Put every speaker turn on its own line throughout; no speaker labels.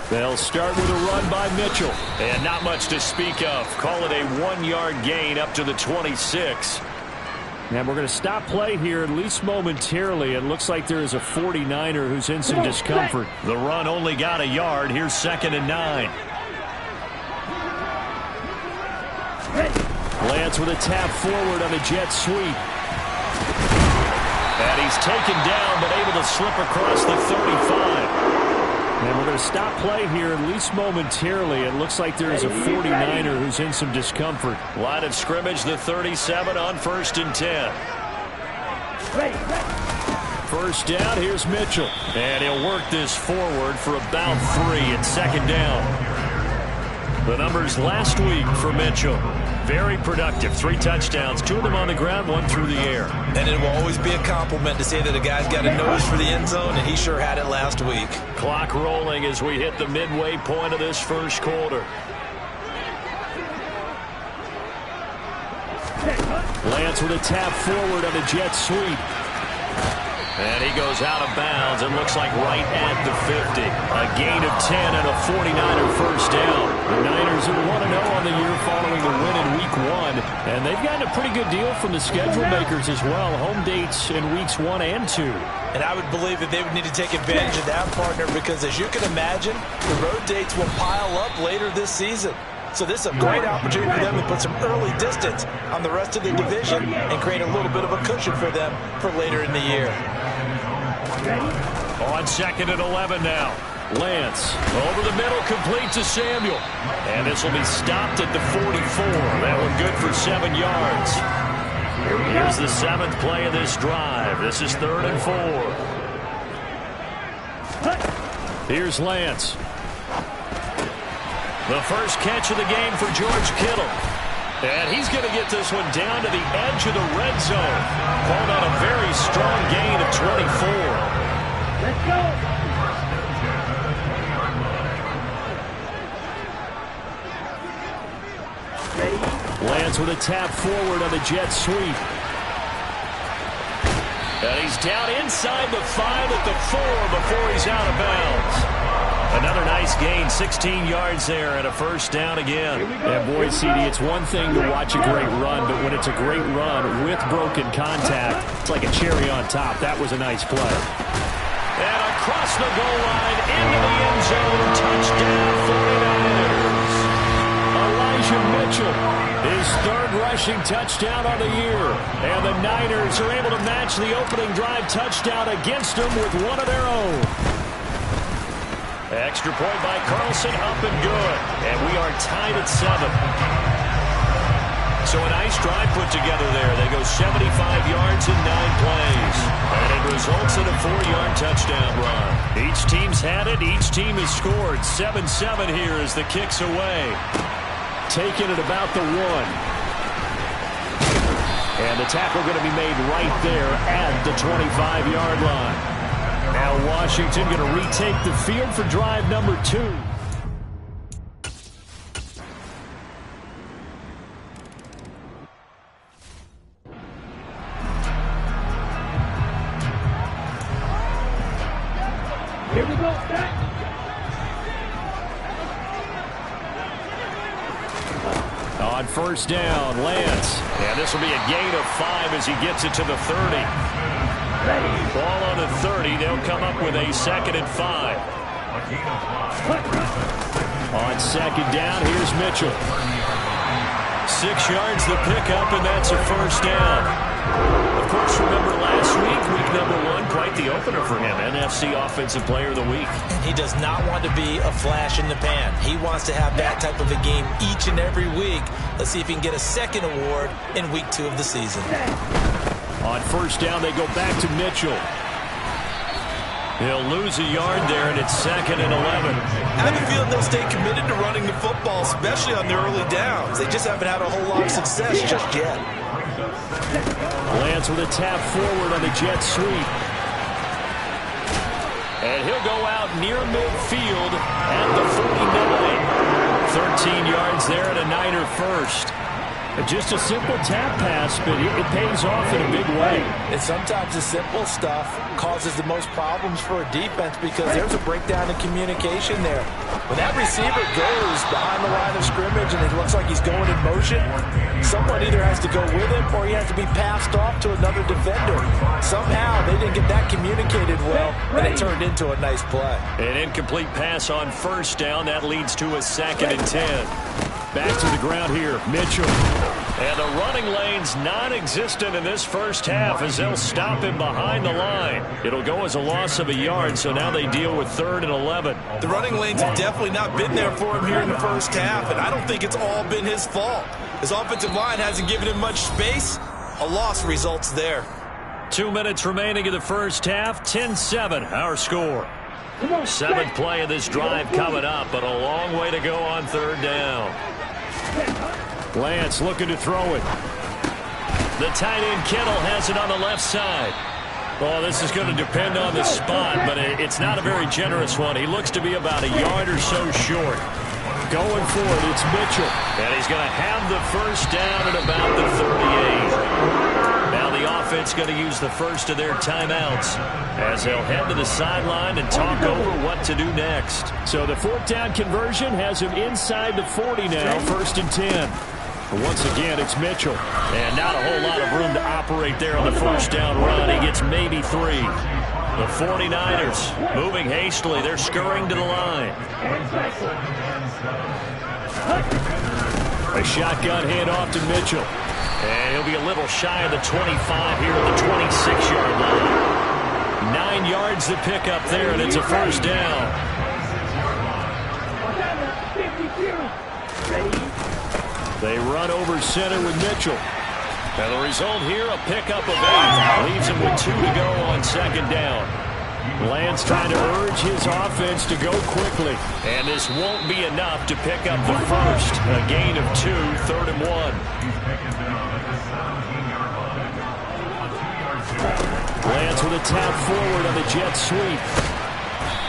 They'll start with a run by Mitchell. And not much to speak of. Call it a 1-yard gain up to the 26. And we're going to stop play here, at least momentarily. It looks like there is a 49er who's in some discomfort. The run only got a yard. Here's 2nd and 9. Lance with a tap forward on a jet sweep. And he's taken down, but able to slip across the 35. And we're going to stop play here, at least momentarily. It looks like there is a 49er who's in some discomfort. Line of scrimmage, the 37 on 1st and 10. First down, here's Mitchell. And he'll work this forward for about 3 at 2nd down. The numbers last week for Mitchell. Very productive. 3 touchdowns, 2 of them on the ground, 1 through the air.
And it will always be a compliment to say that a guy's got a nose for the end zone, and he sure had it last week.
Clock rolling as we hit the midway point of this first quarter. Lance with a tap forward on a jet sweep. And he goes out of bounds. It looks like right at the 50. A gain of 10 and a 49er first down. The Niners are 1-0 on the year following the win in Week 1. And they've gotten a pretty good deal from the schedule makers as well. Home dates in Weeks 1 and 2.
And I would believe that they would need to take advantage of that, partner, because as you can imagine, the road dates will pile up later this season. So this is a great opportunity for them to put some early distance on the rest of the division and create a little bit of a cushion for them for later in the year.
On 2nd and 11 now. Lance over the middle, complete to Samuel. And this will be stopped at the 44. That one good for 7 yards. Here's the 7th play of this drive. This is 3rd and 4. Here's Lance. The first catch of the game for George Kittle. And he's going to get this one down to the edge of the red zone. Called on a very strong gain of 24. Let's go. Lance with a tap forward on the jet sweep. And he's down inside the 5 at the 4 before he's out of bounds. Another nice gain, 16 yards there, and a first down again. And boy, CD, it's one thing to watch a great run, but when it's a great run with broken contact, it's like a cherry on top. That was a nice play. And across the goal line, into the end zone, touchdown 49ers. Elijah Mitchell, his 3rd rushing touchdown on the year. And the Niners are able to match the opening drive touchdown against them with one of their own. Extra point by Carlson, up and good. And we are tied at 7. So a nice drive put together there. They go 75 yards in 9 plays. And it results in a 4-yard touchdown run. Each team's had it. Each team has scored. 7-7 here as the kick's away. Taken at about the 1. And the tackle going to be made right there at the 25-yard line. Now Washington going to retake the field for drive number 2. Here we go. On first down, Lance. And this will be a gain of 5 as he gets it to the 30. Ball on the 30. They'll come up with a 2nd and 5. On 2nd down, here's Mitchell. 6 yards the pickup, and that's a first down. Of course, remember last week, week number 1, quite the opener for him. NFC Offensive Player of the Week.
And he does not want to be a flash in the pan. He wants to have that type of a game each and every week. Let's see if he can get a 2nd award in week 2 of the season.
On first down, they go back to Mitchell. He'll lose a yard there, and it's 2nd and 11.
I have a feeling they'll stay committed to running the football, especially on the early downs. They just haven't had a whole lot of success just yet.
Lance with a tap forward on the jet sweep. And he'll go out near midfield at the 49. 13 yards there and a Niner first. Just a simple tap pass, but it pays off in a big way.
And sometimes the simple stuff causes the most problems for a defense because there's a breakdown in communication there. When that receiver goes behind the line of scrimmage and it looks like he's going in motion, someone either has to go with him or he has to be passed off to another defender. Somehow they didn't get that communicated well, and it turned into a nice play.
An incomplete pass on first down. That leads to a 2nd and 10. Back to the ground here, Mitchell. And the running lane's non-existent in this first half as they'll stop him behind the line. It'll go as a loss of a yard, so now they deal with 3rd and 11.
The running lanes have definitely not been there for him here in the first half, and I don't think it's all been his fault. His offensive line hasn't given him much space. A loss results there.
2 minutes remaining in the first half, 10-7, our score. 7th play of this drive coming up, but a long way to go on 3rd down. Lance looking to throw it. The tight end Kittle has it on the left side. Well, this is going to depend on the spot, but it's not a very generous one. He looks to be about a yard or so short. Going for it, it's Mitchell. And he's going to have the first down at about the 38. Now the offense going to use the first of their timeouts as they'll head to the sideline and talk over what to do next. So the 4th down conversion has him inside the 40 now, 1st and 10. But once again, it's Mitchell. And not a whole lot of room to operate there on the first down run. He gets maybe 3. The 49ers moving hastily. They're scurrying to the line. A shotgun handoff to Mitchell. And he'll be a little shy of the 25 here at the 26-yard line. 9 yards to pick up there, and it's a first down. They run over center with Mitchell. And the result here, a pickup of 8. Leaves him with 2 to go on 2nd down. Lance trying to urge his offense to go quickly. And this won't be enough to pick up the first. A gain of 2, 3rd and 1. Lance with a tap forward on the jet sweep.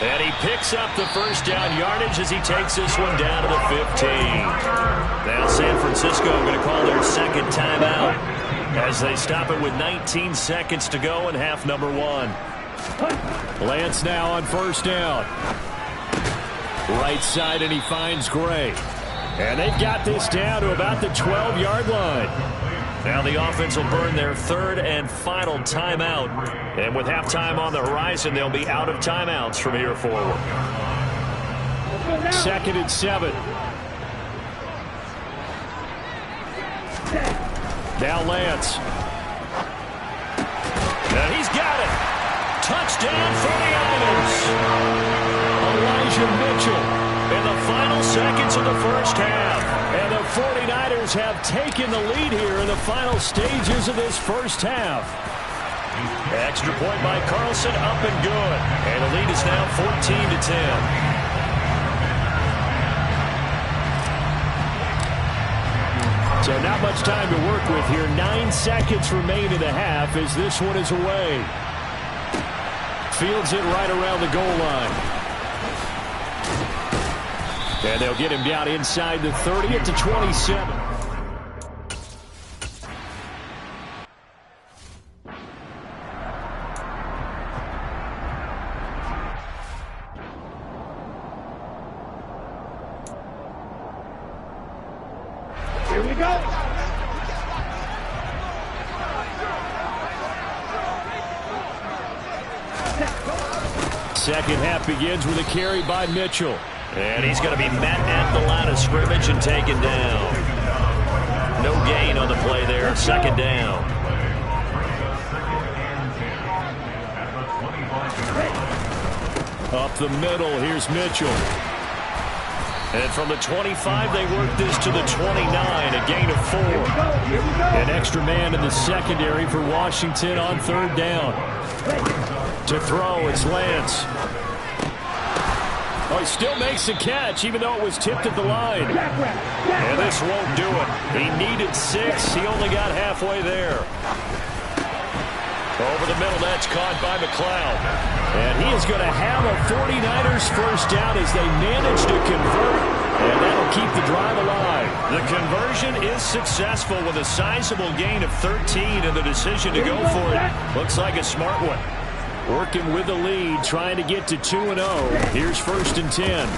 And he picks up the first down yardage as he takes this one down to the 15. Now San Francisco going to call their 2nd timeout as they stop it with 19 seconds to go in half number 1. Lance now on first down. Right side, and he finds Gray. And they've got this down to about the 12-yard line. Now the offense will burn their 3rd and final timeout. And with halftime on the horizon, they'll be out of timeouts from here forward. 2nd and 7. Now Lance. And he's got it. Touchdown 49ers. Elijah Mitchell in the final seconds of the first half. And the 49ers have taken the lead here in the final stages of this first half. Extra point by Carlson, up and good. And the lead is now 14-10. So not much time to work with here. 9 seconds remain in the half as this one is away. Fields it right around the goal line. And they'll get him down inside the 30 at the 27.
Here we go.
Second half begins with a carry by Mitchell. And he's going to be met at the line of scrimmage and taken down. No gain on the play there. 2nd down. Up the middle, here's Mitchell. And from the 25, they work this to the 29, a gain of 4. An extra man in the secondary for Washington on 3rd down. To throw, it's Lance. Oh, he still makes the catch, even though it was tipped at the line. And this won't do it. He needed 6. He only got halfway there. Over the middle, that's caught by McLeod. And he is going to have a 49ers first down as they manage to convert And that'll keep the drive alive. The conversion is successful with a sizable gain of 13, and the decision to go for it looks like a smart one. Working with the lead, trying to get to 2-0. Here's 1st and 10.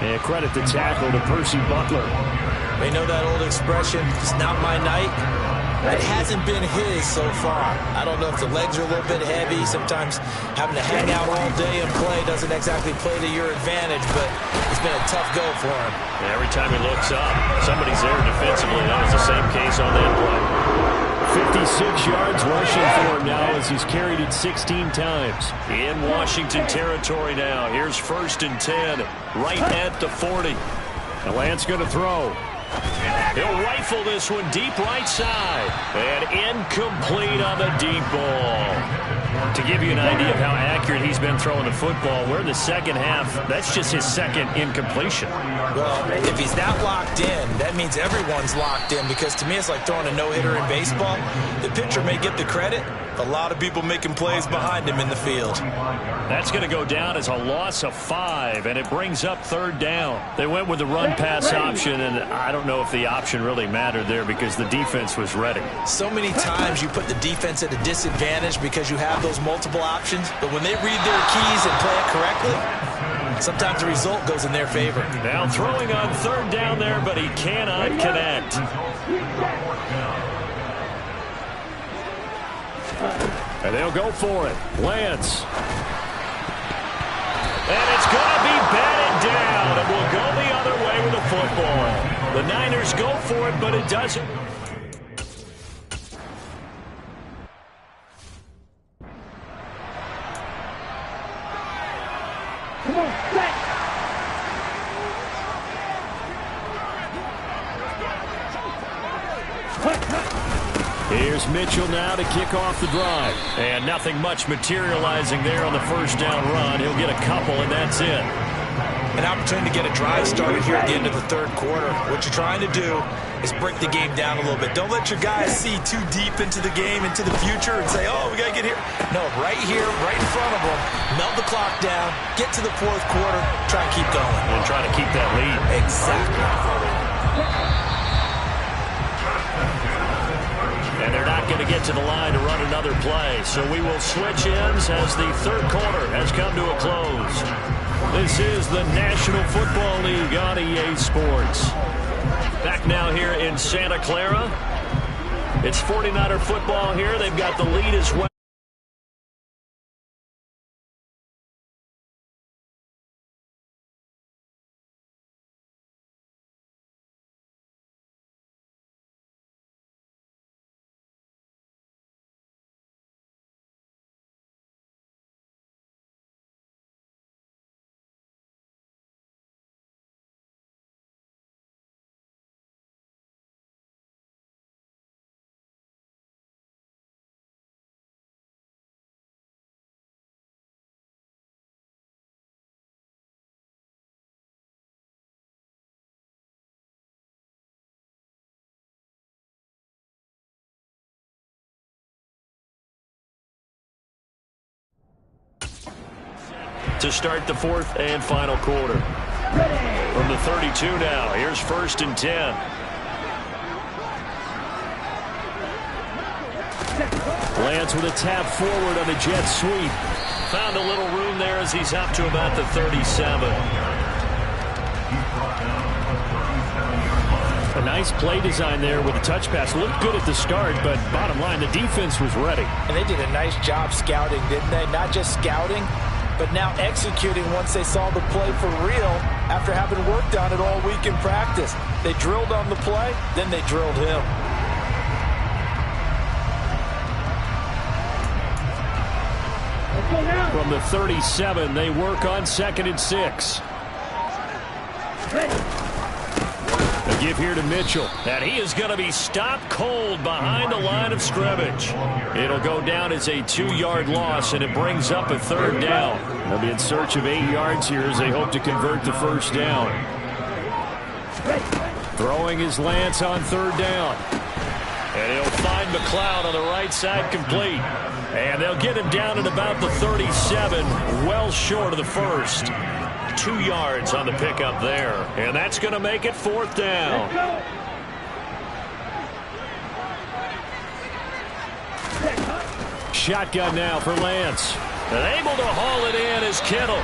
And credit the tackle to Percy Butler.
They know that old expression, it's not my night. It hasn't been his so far. I don't know if the legs are a little bit heavy. Sometimes having to hang out all day and play doesn't exactly play to your advantage, but it's been a tough go for him.
Every time he looks up, somebody's there defensively. That was the same case on that play. 56 yards rushing for him now as he's carried it 16 times. In Washington territory now. Here's 1st and 10, right at the 40. And Lance going to throw. He'll rifle this one deep right side. And incomplete on the deep ball. To give you an idea of how accurate he's been throwing the football, we're in the second half. That's just his second incompletion.
Well, if he's that locked in, that means everyone's locked in, because to me it's like throwing a no-hitter in baseball. The pitcher may get the credit, but a lot of people making plays behind him in the field.
That's going to go down as a loss of 5, and it brings up 3rd down. They went with the run-pass option, and I don't know if the option really mattered there because the defense was ready.
So many times you put the defense at a disadvantage because you have those multiple options, but when they read their keys and play it correctly, sometimes the result goes in their favor.
Now throwing on 3rd down there, but he cannot connect. And they'll go for it. Lance. And it's going to be batted down. It will go the other way with the football. The Niners go for it, but it doesn't.
Come on, set.
Here's Mitchell now to kick off the drive. And nothing much materializing there on the 1st down run. He'll get a couple, and that's it.
An opportunity to get a drive started here at the end of the 3rd quarter. What you're trying to do is break the game down a little bit. Don't let your guys see too deep into the game, into the future, and say, oh, we got to get here. No, right here, right in front of them, melt the clock down, get to the 4th quarter, try and keep going.
And try to keep that lead.
Exactly.
And they're not going to get to the line to run another play. So we will switch ends as the 3rd quarter has come to a close. This is the National Football League on EA Sports. Back now here in Santa Clara. It's 49er football here. They've got the lead as well. To start the 4th and final quarter. From the 32 now, here's 1st and 10. Lance with a tap forward on a jet sweep. Found a little room there as he's up to about the 37. A nice play design there with a touch pass. Looked good at the start, but bottom line, the defense was ready.
And they did a nice job scouting, didn't they? Not just scouting, but now executing once they saw the play for real after having worked on it all week in practice. They drilled on the play, then they drilled him.
From the 37, they work on 2nd and 6. A give here to Mitchell. And he is going to be stopped cold behind the line of scrimmage. It'll go down as a 2-yard loss, and it brings up a 3rd down. They'll be in search of 8 yards here as they hope to convert the 1st down. Throwing his Lance on 3rd down. And he'll find McLeod on the right side, complete. And they'll get him down at about the 37, well short of the 1st. 2 yards on the pickup there. And that's going to make it 4th down. Shotgun now for Lance. And able to haul it in is Kittle.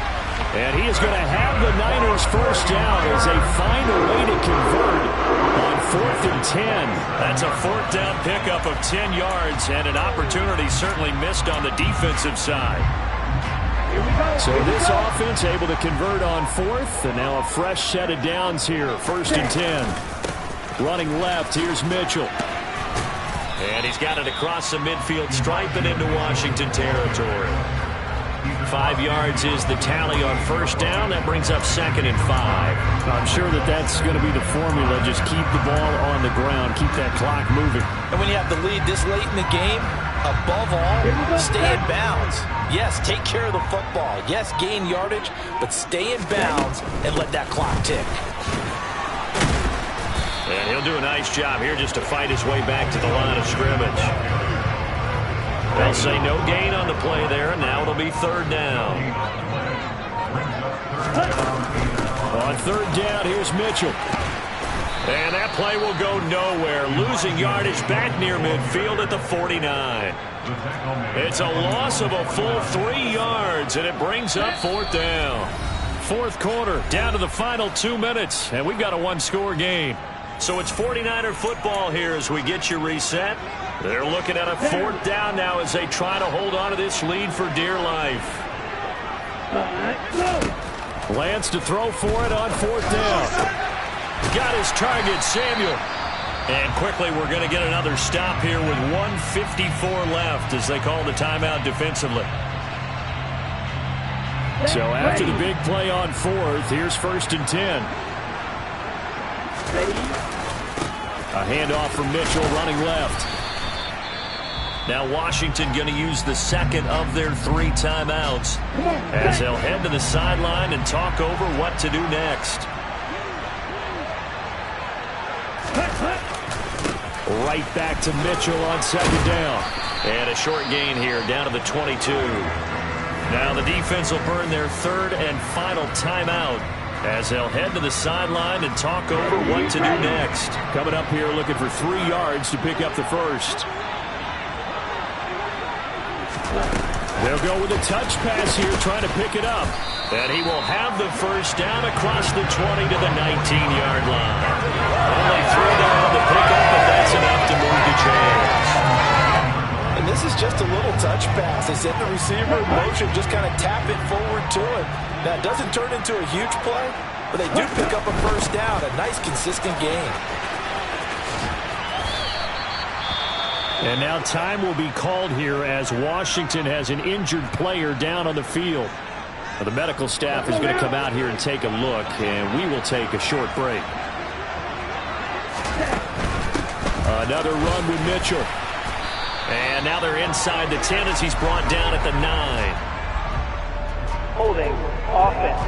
And he is going to have the Niners first down as they find a way to convert on 4th and 10. That's a 4th down pickup of 10 yards and an opportunity certainly missed on the defensive side. So this offense able to convert on 4th, and now a fresh set of downs here. 1st and 10. Running left, here's Mitchell. And he's got it across the midfield stripe and into Washington territory. 5 yards is the tally on 1st down. That brings up 2nd and 5. I'm sure that's going to be the formula. Just keep the ball on the ground. Keep that clock moving.
And when you have the lead this late in the game, above all, stay in bounds. Yes, take care of the football. Yes, gain yardage, but stay in bounds and let that clock tick.
And he'll do a nice job here just to fight his way back to the line of scrimmage. They'll say no gain on the play there, and now it'll be 3rd down. On 3rd down, here's Mitchell. And that play will go nowhere. Losing yardage back near midfield at the 49. It's a loss of a full 3 yards, and it brings up 4th down. 4th quarter, down to the final 2 minutes, and we've got a 1-score game. So it's 49er football here as we get you reset. They're looking at a 4th down now as they try to hold on to this lead for dear life. Lance to throw for it on 4th down. Got his target, Samuel. And quickly we're going to get another stop here with 1:54 left as they call the timeout defensively. So after the big play on 4th, here's 1st and 10. A handoff from Mitchell running left. Now Washington going to use the 2nd of their 3 timeouts as they'll head to the sideline and talk over what to do next. Right back to Mitchell on 2nd down. And a short gain here down to the 22. Now the defense will burn their 3rd and final timeout as they'll head to the sideline and talk over what to do next. Coming up here looking for 3 yards to pick up the 1st. They'll go with a touch pass here, trying to pick it up. And he will have the 1st down across the 20 to the 19-yard line. Only 3 down to pick up, but that's enough to move the chains.
And this is just a little touch pass. They set the receiver in motion, just kind of tap it forward to him. Now, it doesn't turn into a huge play, but they do pick up a 1st down. A nice, consistent gain.
And now time will be called here as Washington has an injured player down on the field. The medical staff is going to come out here and take a look, and we will take a short break. Another run with Mitchell. And now they're inside the 10 as he's brought down at the 9.
Holding. Offense.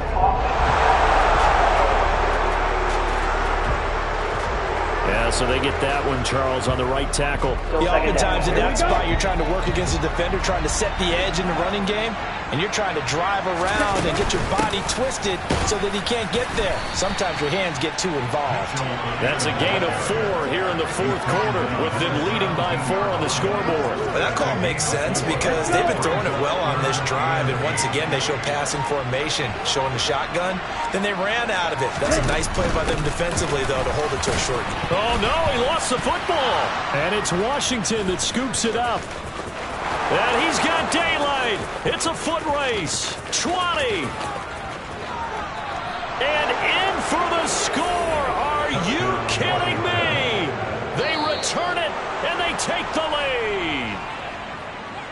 Yeah, so they get that one, Charles, on the right tackle.
Yeah, oftentimes in that spot, you're trying to work against a defender, trying to set the edge in the running game, and you're trying to drive around and get your body twisted so that he can't get there. Sometimes your hands get too involved.
That's a gain of 4 here in the 4th quarter, with them leading by 4 on the scoreboard.
But that call makes sense because they've been throwing it well on this drive, and once again, they show passing formation, showing the shotgun. Then they ran out of it. That's a nice play by them defensively, though, to hold it to a short.
Oh, no, he lost the football. And it's Washington that scoops it up. And he's got daylight. It's a foot race. 20. And in for the score. Are you kidding me? They return it, and they take the lead.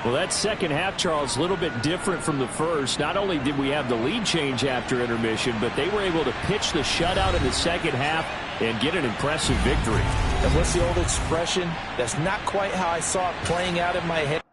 Well, that second half, Charles, a little bit different from the first. Not only did we have the lead change after intermission, but they were able to pitch the shutout in the second half and get an impressive victory.
And what's the old expression? That's not quite how I saw it playing out in my head.